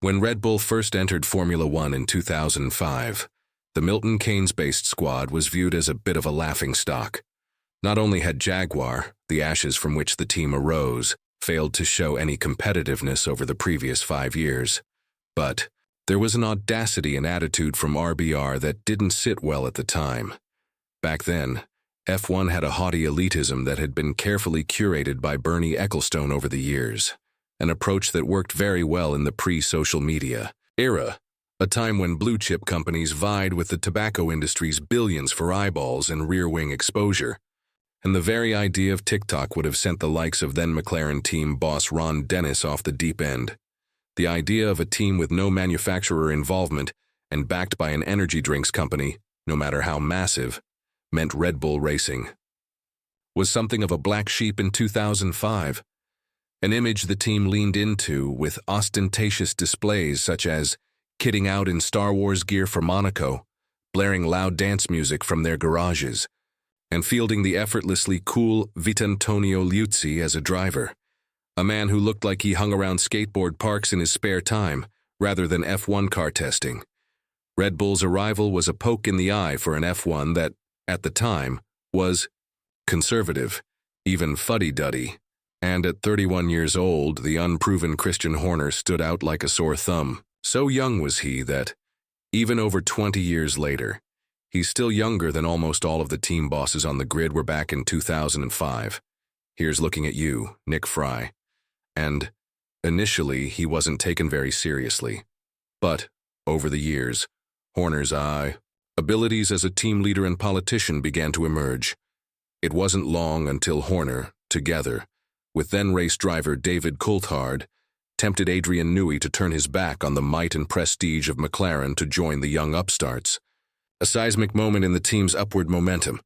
When Red Bull first entered Formula One in 2005, the Milton Keynes-based squad was viewed as a bit of a laughingstock. Not only had Jaguar, the ashes from which the team arose, failed to show any competitiveness over the previous 5 years, but there was an audacity and attitude from RBR that didn't sit well at the time. Back then, F1 had a haughty elitism that had been carefully curated by Bernie Ecclestone over the years, an approach that worked very well in the pre-social media era, a time when blue-chip companies vied with the tobacco industry's billions for eyeballs and rear-wing exposure. And the very idea of TikTok would have sent the likes of then McLaren team boss Ron Dennis off the deep end. The idea of a team with no manufacturer involvement and backed by an energy drinks company, no matter how massive, meant Red Bull Racing was something of a black sheep in 2005, an image the team leaned into with ostentatious displays such as kitting out in Star Wars gear for Monaco, blaring loud dance music from their garages, and fielding the effortlessly cool Vitantonio Liuzzi as a driver, a man who looked like he hung around skateboard parks in his spare time rather than F1 car testing. Red Bull's arrival was a poke in the eye for an F1 that, at the time, was conservative, even fuddy-duddy, and at 31 years old, the unproven Christian Horner stood out like a sore thumb. So young was he that, even over 20 years later, he's still younger than almost all of the team bosses on the grid were back in 2005. Here's looking at you, Nick Fry. And initially, he wasn't taken very seriously. But, over the years, Horner's abilities as a team leader and politician began to emerge. It wasn't long until Horner, together with then race driver David Coulthard, tempted Adrian Newey to turn his back on the might and prestige of McLaren to join the young upstarts. A seismic moment in the team's upward momentum.